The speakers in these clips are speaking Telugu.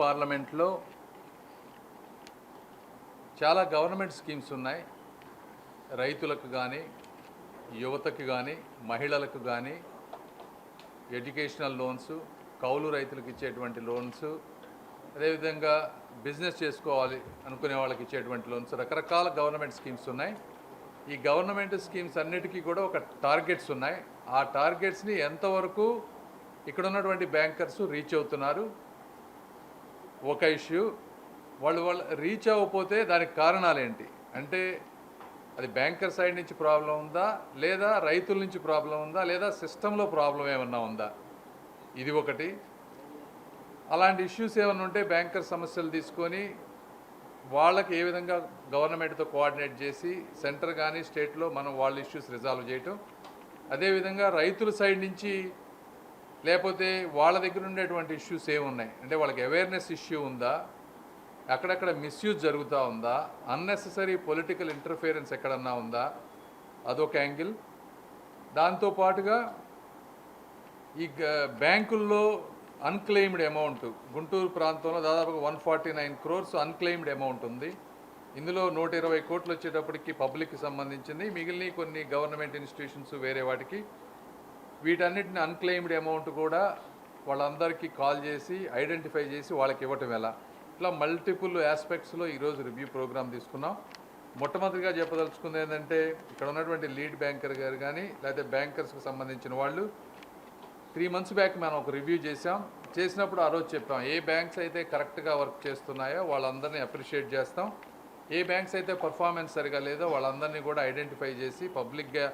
పార్లమెంట్లో చాలా గవర్నమెంట్ స్కీమ్స్ ఉన్నాయి. రైతులకు కానీ, యువతకు కానీ, మహిళలకు కానీ ఎడ్యుకేషనల్ లోన్స్, కౌలు రైతులకు ఇచ్చేటువంటి లోన్స్, అదేవిధంగా బిజినెస్ చేసుకోవాలి అనుకునే వాళ్ళకి ఇచ్చేటువంటి లోన్స్, రకరకాల గవర్నమెంట్ స్కీమ్స్ ఉన్నాయి. ఈ గవర్నమెంట్ స్కీమ్స్ అన్నిటికీ కూడా ఒక టార్గెట్స్ ఉన్నాయి. ఆ టార్గెట్స్ని ఎంతవరకు ఇక్కడ ఉన్నటువంటి బ్యాంకర్స్ రీచ్ అవుతున్నారు ఒక ఇష్యూ. వాళ్ళు రీచ్ అవ్వకపోతే దానికి కారణాలు ఏంటి అంటే అది బ్యాంకర్ సైడ్ నుంచి ప్రాబ్లం ఉందా, లేదా రైతుల నుంచి ప్రాబ్లం ఉందా, లేదా సిస్టంలో ప్రాబ్లం ఏమన్నా ఉందా, ఇది ఒకటి. అలాంటి ఇష్యూస్ ఏమైనా ఉంటే బ్యాంకర్ సమస్యలు తీసుకొని వాళ్ళకి ఏ విధంగా గవర్నమెంట్తో కోఆర్డినేట్ చేసి సెంటర్ కానీ స్టేట్లో మనం వాళ్ళ ఇష్యూస్ రిజాల్వ్ చేయటం. అదేవిధంగా రైతుల సైడ్ నుంచి లేకపోతే వాళ్ళ దగ్గర ఉండేటువంటి ఇష్యూస్ ఏమున్నాయి అంటే వాళ్ళకి అవేర్నెస్ ఇష్యూ ఉందా, అక్కడక్కడ మిస్యూజ్ జరుగుతూ ఉందా, అన్నెసెసరీ పొలిటికల్ ఇంటర్ఫియరెన్స్ ఎక్కడన్నా ఉందా, అదొక యాంగిల్. దాంతోపాటుగా ఈ బ్యాంకుల్లో అన్క్లెయిమ్డ్ అమౌంట్ గుంటూరు ప్రాంతంలో దాదాపుగా 149 crores అన్క్లెయిమ్డ్ అమౌంట్ ఉంది. ఇందులో 120 కోట్లు వచ్చేటప్పటికి పబ్లిక్కి సంబంధించింది, మిగిలిన కొన్ని గవర్నమెంట్ ఇన్స్టిట్యూషన్స్ వేరే వాటికి. వీటన్నిటిని అన్క్లెయిమ్డ్ అమౌంట్ కూడా వాళ్ళందరికీ కాల్ చేసి ఐడెంటిఫై చేసి వాళ్ళకి ఇవ్వటం ఎలా, ఇట్లా మల్టిపుల్ ఆస్పెక్ట్స్లో ఈరోజు రివ్యూ ప్రోగ్రామ్ తీసుకున్నాం. మొట్టమొదటిగా చెప్పదలుచుకుంది ఏంటంటే ఇక్కడ ఉన్నటువంటి లీడ్ బ్యాంకర్ గారు కానీ లేకపోతే బ్యాంకర్స్కి సంబంధించిన వాళ్ళు 3 months బ్యాక్ మనం ఒక రివ్యూ చేసినప్పుడు ఆ రోజు చెప్పాం ఏ బ్యాంక్స్ అయితే కరెక్ట్గా వర్క్ చేస్తున్నాయో వాళ్ళందరినీ అప్రిషియేట్ చేస్తాం, ఏ బ్యాంక్స్ అయితే పర్ఫార్మెన్స్ సరిగా లేదో వాళ్ళందరినీ కూడా ఐడెంటిఫై చేసి పబ్లిక్గా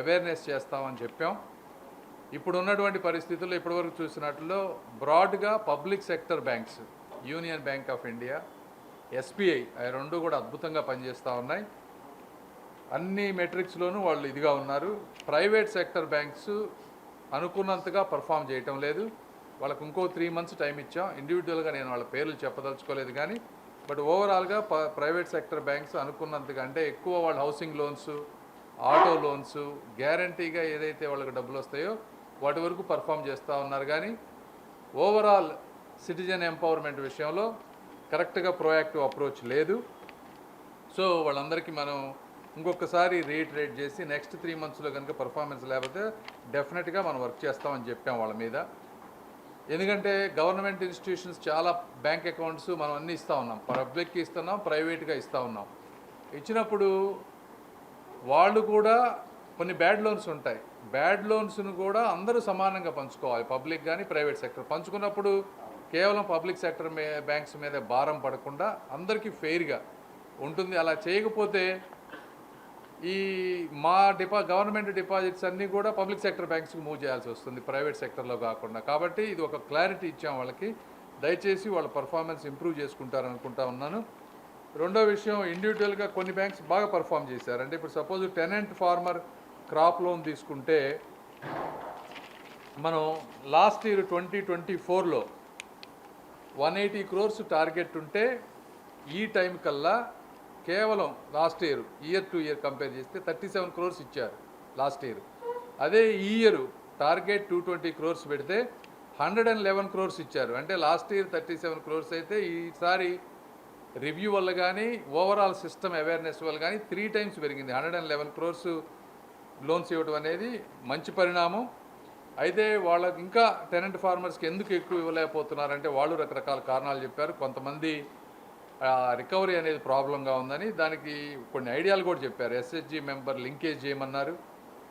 అవేర్నెస్ చేస్తామని చెప్పాం. ఇప్పుడు ఉన్నటువంటి పరిస్థితుల్లో ఇప్పటివరకు చూసినట్లో బ్రాడ్గా public sector banks, union bank of India, SBI, అవి రెండు కూడా అద్భుతంగా పనిచేస్తూ ఉన్నాయి. అన్ని మెట్రిక్స్లోనూ వాళ్ళు ఇదిగా ఉన్నారు. ప్రైవేట్ సెక్టర్ బ్యాంక్స్ అనుకున్నంతగా పర్ఫామ్ చేయటం లేదు. వాళ్ళకు ఇంకో 3 months టైం ఇచ్చాం. ఇండివిజువల్గా నేను వాళ్ళ పేర్లు చెప్పదలుచుకోలేదు కానీ బట్ ఓవరాల్గా ప్రైవేట్ సెక్టర్ బ్యాంక్స్ అనుకున్నంతగా అంటే ఎక్కువ వాళ్ళు హౌసింగ్ లోన్స్, ఆటో లోన్స్, గ్యారంటీగా ఏదైతే వాళ్ళకి డబ్బులు వస్తాయో వాటి వరకు పర్ఫామ్ చేస్తూ ఉన్నారు. కానీ ఓవరాల్ సిటిజన్ ఎంపవర్మెంట్ విషయంలో కరెక్ట్గా ప్రోయాక్టివ్ అప్రోచ్ లేదు. సో వాళ్ళందరికీ మనం ఇంకొకసారి రీఇటరేట్ చేసి నెక్స్ట్ 3 monthsలో కనుక పర్ఫార్మెన్స్ లేకపోతే డెఫినెట్గా మనం వర్క్ చేస్తామని చెప్పాం వాళ్ళ మీద. ఎందుకంటే గవర్నమెంట్ ఇన్స్టిట్యూషన్స్ చాలా బ్యాంక్ అకౌంట్స్ మనం అన్నీ ఇస్తూ ఉన్నాం, పబ్లిక్కి ఇస్తున్నాం, ప్రైవేట్గా ఇస్తూ ఉన్నాం. ఇచ్చినప్పుడు వాళ్ళు కూడా కొన్ని బ్యాడ్ లోన్స్ ఉంటాయి. బ్యాడ్ లోన్స్ను కూడా అందరూ సమానంగా పంచుకోవాలి, పబ్లిక్ కానీ ప్రైవేట్ సెక్టర్. పంచుకున్నప్పుడు కేవలం పబ్లిక్ సెక్టర్ బ్యాంక్స్ మీద భారం పడకుండా అందరికీ ఫెయిర్గా ఉంటుంది. అలా చేయకపోతే ఈ మా గవర్నమెంట్ డిపాజిట్స్ అన్నీ కూడా పబ్లిక్ సెక్టర్ బ్యాంక్స్కి మూవ్ చేయాల్సి వస్తుంది, ప్రైవేట్ సెక్టర్లో కాకుండా. కాబట్టి ఇది ఒక క్లారిటీ ఇచ్చాం వాళ్ళకి. దయచేసి వాళ్ళ పర్ఫార్మెన్స్ ఇంప్రూవ్ చేసుకుంటారనుకుంటా ఉన్నాను. రెండో విషయం, ఇండివిజువల్గా కొన్ని బ్యాంక్స్ బాగా పర్ఫామ్ చేశారు. అంటే ఇప్పుడు suppose tenant farmer crop loan తీసుకుంటే మనం లాస్ట్ ఇయర్ 2024లో 180 crores టార్గెట్ ఉంటే ఈ టైం కల్లా కేవలం last year to year compare చేస్తే 37 crores ఇచ్చారు లాస్ట్ ఇయర్. అదే ఈ ఇయర్ టార్గెట్ 220 crores పెడితే 111 crores ఇచ్చారు. అంటే లాస్ట్ ఇయర్ 37 crores అయితే ఈసారి రివ్యూ వల్ల కానీ ఓవరాల్ సిస్టమ్ అవేర్నెస్ వల్ల కానీ 3 times పెరిగింది. 111 crores లోన్స్ ఇవ్వడం అనేది మంచి పరిణామం. అయితే వాళ్ళకి ఇంకా టెనెంట్ ఫార్మర్స్కి ఎందుకు ఎక్కువ ఇవ్వలేకపోతున్నారంటే వాళ్ళు రకరకాల కారణాలు చెప్పారు. కొంతమంది రికవరీ అనేది ప్రాబ్లంగా ఉందని దానికి కొన్ని ఐడియాలు కూడా చెప్పారు. ఎస్హెచ్జి మెంబర్ లింకేజ్ చేయమన్నారు.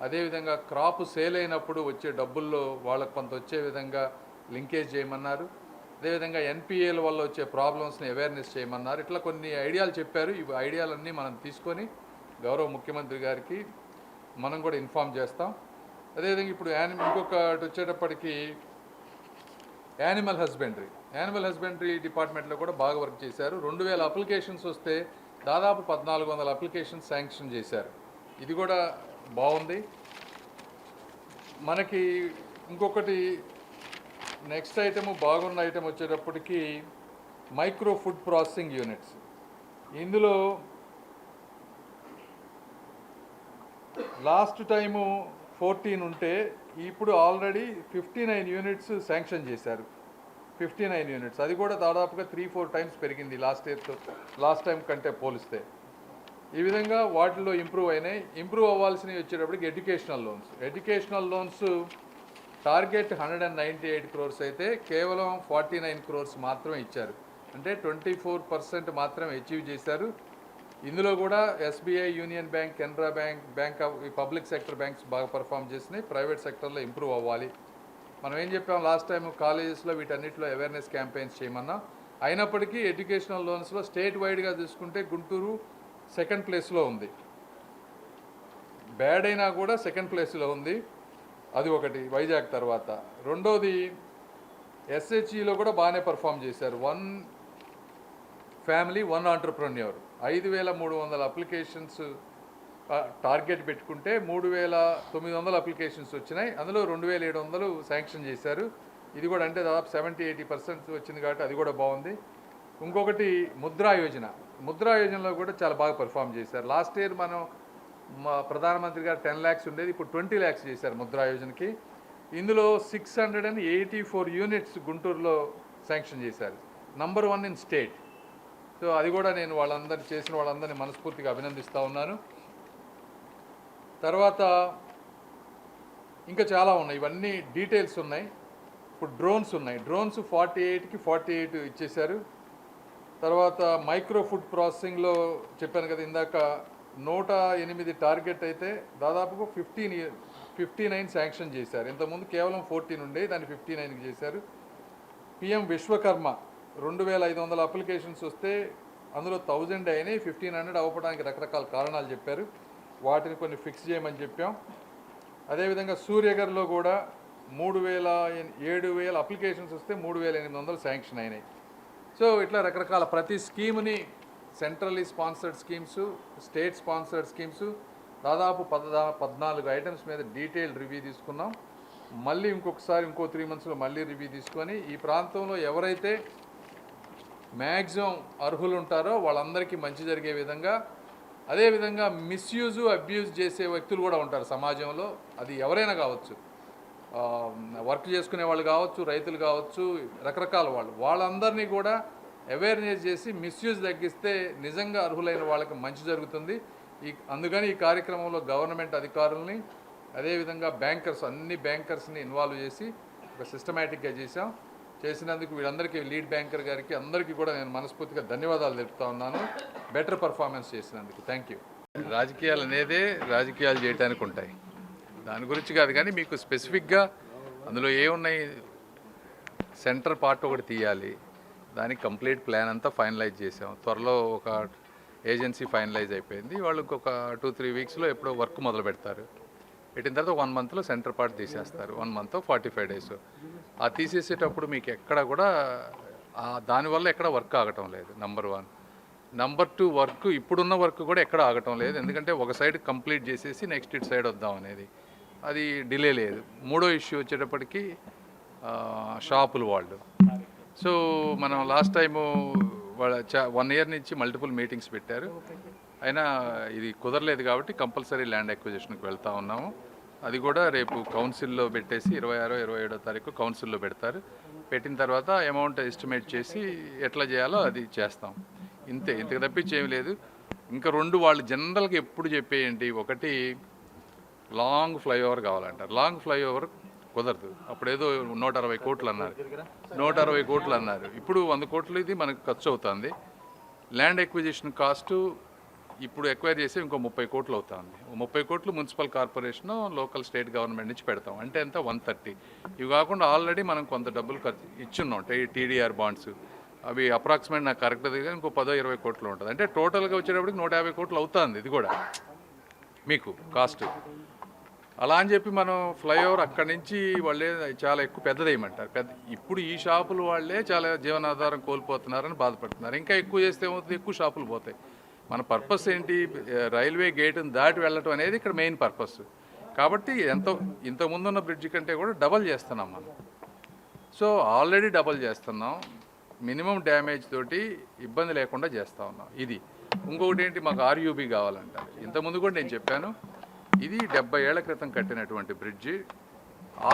అదేవిధంగా క్రాప్ సేల్ అయినప్పుడు వచ్చే డబ్బుల్లో వాళ్ళకు కొంత వచ్చే విధంగా లింకేజ్ చేయమన్నారు. అదేవిధంగా ఎన్పిఏల వల్ల వచ్చే ప్రాబ్లమ్స్ని అవేర్నెస్ చేయమన్నారు. ఇట్లా కొన్ని ఐడియాలు చెప్పారు. ఈ ఐడియాలన్నీ మనం తీసుకొని గౌరవ ముఖ్యమంత్రి గారికి మనం కూడా ఇన్ఫామ్ చేస్తాం. అదేవిధంగా ఇప్పుడు ఇంకొకటి వచ్చేటప్పటికి యానిమల్ హస్బెండరీ డిపార్ట్మెంట్లో కూడా బాగా వర్క్ చేశారు. 2000 అప్లికేషన్స్ వస్తే దాదాపు 1400 అప్లికేషన్స్ శాంక్షన్ చేశారు. ఇది కూడా బాగుంది. మనకి ఇంకొకటి నెక్స్ట్ ఐటమ్ బాగున్న ఐటమ్ వచ్చేటప్పటికి మైక్రో ఫుడ్ ప్రాసెసింగ్ యూనిట్స్. ఇందులో లాస్ట్ టైము 14 ఉంటే ఇప్పుడు ఆల్రెడీ 59 units శాంక్షన్ చేశారు. 59 యూనిట్స్, అది కూడా దాదాపుగా 3-4 టైమ్స్ పెరిగింది లాస్ట్ టైం కంటే పోలిస్తే. ఈ విధంగా వాటిలో ఇంప్రూవ్ అయినాయి. ఇంప్రూవ్ అవ్వాల్సినవి వచ్చేటప్పటికి ఎడ్యుకేషనల్ లోన్స్ టార్గెట్ 198 crores అయితే కేవలం 49 crores మాత్రమే ఇచ్చారు. అంటే 24% మాత్రమే అచీవ్ చేశారు. ఇందులో కూడా SBI, union bank, Canara bank of ఈ పబ్లిక్ సెక్టర్ బ్యాంక్స్ బాగా పర్ఫామ్ చేసినాయి. ప్రైవేట్ సెక్టర్లో ఇంప్రూవ్ అవ్వాలి. మనం ఏం చెప్పాం లాస్ట్ టైం, కాలేజెస్లో వీటన్నిటిలో అవేర్నెస్ క్యాంపెయిన్స్ చేయమన్నా. అయినప్పటికీ ఎడ్యుకేషనల్ లోన్స్లో స్టేట్ వైడ్గా చూసుకుంటే గుంటూరు సెకండ్ ప్లేస్లో ఉంది. బ్యాడ్ అయినా కూడా సెకండ్ ప్లేస్లో ఉంది. అది ఒకటి, వైజాగ్ తర్వాత. రెండోది ఎస్హెచ్ఈలో కూడా బాగానే పర్ఫామ్ చేశారు. 1 ఫ్యామిలీ 1 ఆంటర్ప్రెన్యూర్ 5,300 అప్లికేషన్స్ టార్గెట్ పెట్టుకుంటే 3,900 అప్లికేషన్స్ వచ్చినాయి. అందులో 2,700 శాంక్షన్ చేశారు. ఇది కూడా అంటే దాదాపు 70-80% వచ్చింది కాబట్టి అది కూడా బాగుంది. ఇంకొకటి ముద్రా యోజనలో కూడా చాలా బాగా పర్ఫామ్ చేశారు. లాస్ట్ ఇయర్ మా ప్రధానమంత్రి గారు 10 lakhs ఉండేది, ఇప్పుడు 20 lakhs చేశారు ముద్రా యోజనకి. ఇందులో 684 యూనిట్స్ గుంటూరులో శాంక్షన్ చేశారు. Number 1 in state. సో అది కూడా నేను చేసిన వాళ్ళందరినీ మనస్ఫూర్తిగా అభినందిస్తూ ఉన్నాను. తర్వాత ఇంకా చాలా ఉన్నాయి, ఇవన్నీ డీటెయిల్స్ ఉన్నాయి. ఇప్పుడు డ్రోన్స్ 48కి 48 ఇచ్చేశారు. తర్వాత మైక్రో ఫుడ్ ప్రాసెసింగ్లో చెప్పాను కదా ఇందాక, 108 టార్గెట్ అయితే దాదాపుగా 59 శాంక్షన్ చేశారు. ఇంతకుముందు కేవలం 14 ఉండే, దాన్ని 59కి చేశారు. పిఎం విశ్వకర్మ 2,500 అప్లికేషన్స్ వస్తే అందులో 1000 అయినాయి. 1,500 అవ్వడానికి రకరకాల కారణాలు చెప్పారు. వాటిని కొన్ని ఫిక్స్ చేయమని చెప్పాం. అదేవిధంగా సూర్యగర్లో కూడా 7,000 అప్లికేషన్స్ వస్తే 3,800 శాంక్షన్ అయినాయి. సో ఇట్లా రకరకాల ప్రతి స్కీమ్ని, centrally sponsored schemes, state sponsored schemes, దాదాపు 14 ఐటమ్స్ మీద డీటెయిల్డ్ రివ్యూ తీసుకున్నాం. మళ్ళీ ఇంకో 3 monthsలో మళ్ళీ రివ్యూ తీసుకొని ఈ ప్రాంతంలో ఎవరైతే మ్యాక్సిమం అర్హులు ఉంటారో వాళ్ళందరికీ మంచి జరిగే విధంగా, అదేవిధంగా అబ్యూజ్ చేసే వ్యక్తులు కూడా ఉంటారు సమాజంలో. అది ఎవరైనా కావచ్చు, వర్క్ చేసుకునే వాళ్ళు కావచ్చు, రైతులు కావచ్చు, రకరకాల వాళ్ళందరినీ కూడా అవేర్నెస్ చేసి మిస్యూజ్ తగ్గిస్తే నిజంగా అర్హులైన వాళ్ళకి మంచి జరుగుతుంది. అందుకని ఈ కార్యక్రమంలో గవర్నమెంట్ అధికారుల్ని, అదేవిధంగా అన్ని బ్యాంకర్స్ని ఇన్వాల్వ్ చేసి ఒక సిస్టమేటిక్గా చేసినందుకు వీళ్ళందరికీ, లీడ్ బ్యాంకర్ గారికి అందరికీ కూడా నేను మనస్ఫూర్తిగా ధన్యవాదాలు తెలుపుతా ఉన్నాను. బెటర్ పర్ఫార్మెన్స్ చేసినందుకు థ్యాంక్ యూ. రాజకీయాలు రాజకీయాలు చేయడానికి ఉంటాయి, దాని గురించి కాదు. కానీ మీకు స్పెసిఫిక్గా అందులో ఏమున్నాయి, సెంటర్ పార్ట్ ఒకటి తీయాలి, దానికి కంప్లీట్ ప్లాన్ అంతా ఫైనలైజ్ చేసాం. త్వరలో ఒక ఏజెన్సీ ఫైనలైజ్ అయిపోయింది. వాళ్ళు ఇంకొక 2-3 weeksలో ఎప్పుడో వర్క్ మొదలు పెట్టిన తర్వాత 1 monthలో సెంటర్ పార్ట్ తీసేస్తారు. 1 month 45 days. ఆ తీసేసేటప్పుడు మీకు ఎక్కడ కూడా దానివల్ల ఎక్కడ వర్క్ ఆగటం లేదు. నంబర్ 1. నంబర్ 2, వర్క్ ఇప్పుడున్న వర్క్ కూడా ఎక్కడ ఆగటం లేదు. ఎందుకంటే ఒక సైడ్ కంప్లీట్ చేసేసి నెక్స్ట్ ఇటు సైడ్ వద్దాం అనేది, అది డిలే లేదు. మూడో ఇష్యూ వచ్చేటప్పటికి షాపులు వాళ్ళు. సో మనం లాస్ట్ టైము 1 year నుంచి మల్టిపుల్ మీటింగ్స్ పెట్టారు. అయినా ఇది కుదరలేదు కాబట్టి కంపల్సరీ ల్యాండ్ అక్విజిషన్కి వెళ్తూ ఉన్నాము. అది కూడా రేపు కౌన్సిల్లో పెట్టేసి 26-27 తారీఖు కౌన్సిల్లో పెడతారు. పెట్టిన తర్వాత అమౌంట్ ఎస్టిమేట్ చేసి ఎట్లా చేయాలో అది చేస్తాం. ఇంతకు తప్పించి ఏమి లేదు. ఇంకా 2 వాళ్ళు జనరల్గా ఎప్పుడు చెప్పేయండి, ఒకటి లాంగ్ ఫ్లైఓవర్ కావాలంటారు. లాంగ్ ఫ్లైఓవర్ కుదరదు. అప్పుడేదో 160 కోట్లు అన్నారు, 160 కోట్లు అన్నారు. ఇప్పుడు 100 కోట్లు ఇది మనకు ఖర్చు అవుతుంది. ల్యాండ్ ఎక్విజిషన్ కాస్టు ఇప్పుడు ఎక్వైర్ చేసి ఇంకో 30 కోట్లు అవుతుంది. 30 కోట్లు municipal corporation, local state government నుంచి పెడతాం. అంటే ఎంత 130. ఇవి కాకుండా ఆల్రెడీ మనం కొంత డబ్బులు ఖర్చు ఇచ్చున్నాం. టీడీఆర్ బాండ్స్ అవి అప్రాక్సిమేట్ నాకు కరెక్ట్ దగ్గర ఇంకో 10-20 కోట్లు ఉంటుంది. అంటే టోటల్గా వచ్చేటప్పటికి 150 కోట్లు అవుతుంది. ఇది కూడా మీకు కాస్ట్. అలా అని చెప్పి మనం ఫ్లైఓవర్ అక్కడి నుంచి వాళ్ళే చాలా ఎక్కువ పెద్దదేయమంటారు. ఇప్పుడు ఈ షాపులు వాళ్ళే చాలా జీవనాధారం కోల్పోతున్నారని బాధపడుతున్నారు. ఇంకా ఎక్కువ చేస్తే ఏమవుతుంది, ఎక్కువ షాపులు పోతాయి. మన పర్పస్ ఏంటి, రైల్వే గేటును దాటి వెళ్ళటం అనేది ఇక్కడ మెయిన్ పర్పస్. కాబట్టి ఇంతకుముందున్న బ్రిడ్జ్ కంటే కూడా డబల్ చేస్తున్నాం మనం. సో ఆల్రెడీ డబల్ చేస్తున్నాం. మినిమం డ్యామేజ్ తోటి ఇబ్బంది లేకుండా చేస్తూ ఉన్నాం. ఇది ఇంకొకటి ఏంటి, మాకు ఆర్యూబీ కావాలంటారు. ఇంతకుముందు కూడా నేను చెప్పాను, ఇది 70 ఏళ్ల క్రితం కట్టినటువంటి బ్రిడ్జి.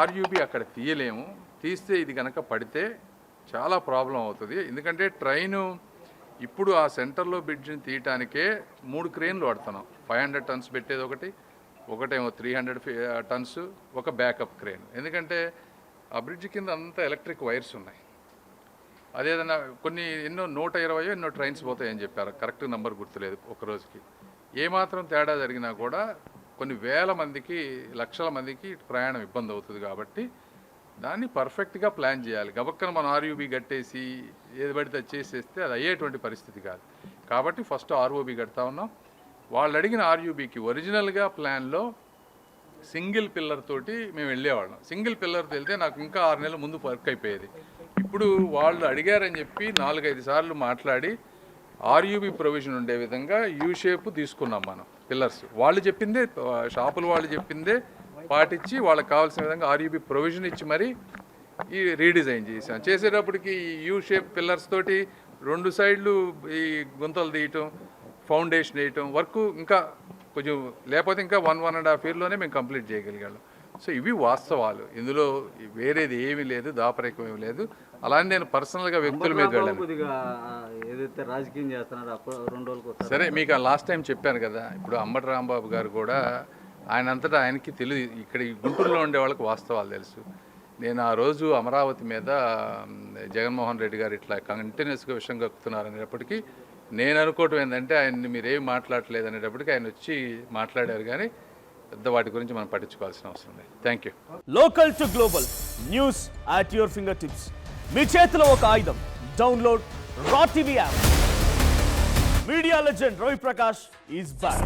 ఆర్యూబీ అక్కడ తీయలేము. తీస్తే ఇది కనుక పడితే చాలా ప్రాబ్లం అవుతుంది. ఎందుకంటే ట్రైను ఇప్పుడు ఆ సెంటర్లో బ్రిడ్జ్ని తీయటానికే 3 క్రేన్లు వాడుతున్నాం. 500 టన్స్ పెట్టేది ఒకటేమో 300 టన్స్, ఒక బ్యాకప్ క్రేన్. ఎందుకంటే ఆ బ్రిడ్జ్ కింద అంతా ఎలక్ట్రిక్ వైర్స్ ఉన్నాయి. అదేదన్నా ఎన్నో 120 ఎన్నో ట్రైన్స్ పోతాయని చెప్పారు, కరెక్ట్ నెంబర్ గుర్తులేదు. ఒక రోజుకి ఏమాత్రం తేడా జరిగినా కూడా కొన్ని వేల మందికి, లక్షల మందికి ప్రయాణం ఇబ్బంది అవుతుంది. కాబట్టి దాన్ని పర్ఫెక్ట్గా ప్లాన్ చేయాలి. గబక్కన మనం ఆర్యూబీ కట్టేసి ఏది పడితే అది చేసేస్తే అది అయ్యేటువంటి పరిస్థితి కాదు. కాబట్టి ఫస్ట్ ఆర్ఓబీ కడతా ఉన్నాం. వాళ్ళు అడిగిన ఆర్యూబీకి ఒరిజినల్గా ప్లాన్లో సింగిల్ పిల్లర్ తోటి మేము వెళ్ళేవాళ్ళం. సింగిల్ పిల్లర్తో వెళ్తే నాకు ఇంకా 6 నెలల ముందు వర్క్ అయిపోయేది. ఇప్పుడు వాళ్ళు అడిగారని చెప్పి 4-5 సార్లు మాట్లాడి ఆర్యూబీ ప్రొవిజన్ ఉండే విధంగా యూ షేప్ తీసుకున్నాం మనం పిల్లర్స్. వాళ్ళు చెప్పిందే, షాపులు వాళ్ళు చెప్పిందే పాటించి వాళ్ళకి కావాల్సిన విధంగా ఆర్యూబీ ప్రొవిజన్ ఇచ్చి మరీ ఈ రీడిజైన్ చేసాం. చేసేటప్పటికి యూ షేప్ పిల్లర్స్ తోటి 2 సైడ్లు ఈ గుంతలు తీయటం, ఫౌండేషన్ వేయటం వర్క్ ఇంకా కొంచెం, లేకపోతే ఇంకా 1.5 ఇయర్లోనే మేము కంప్లీట్ చేయగలిగాం. సో ఇవి వాస్తవాలు, ఇందులో వేరేది ఏమీ లేదు, దాపరికం ఏమీ లేదు. అలానే నేను పర్సనల్గా వ్యక్తుల మీద వెళ్ళాను. ఏదైతే రాజకీయం చేస్తున్నారో అప్పుడు 2 రోజులకు సరే, మీకు లాస్ట్ టైం చెప్పాను కదా. ఇప్పుడు అంబటి రాంబాబు గారు కూడా ఆయన అంతటా ఆయనకి తెలియదు, ఇక్కడ ఈ గుంటూరులో ఉండే వాళ్ళకి వాస్తవాలు తెలుసు. నేను ఆ రోజు అమరావతి మీద జగన్మోహన్ రెడ్డి గారు ఇట్లా కంటిన్యూస్గా విషయం కక్కుతున్నారు అనేటప్పటికీ నేను అనుకోవటం ఏంటంటే ఆయన్ని మీరేం మాట్లాడలేదు అనేటప్పటికీ ఆయన వచ్చి మాట్లాడారు. కానీ పెద్ద వాటి గురించి మనం పట్టించుకోవాల్సిన అవసరం లేదు. Thank you. Local to global news at your fingertips. మీ చేతిలో ఒక ఆయుధం. Download raw TV app. Media legend Ravi Prakash is back.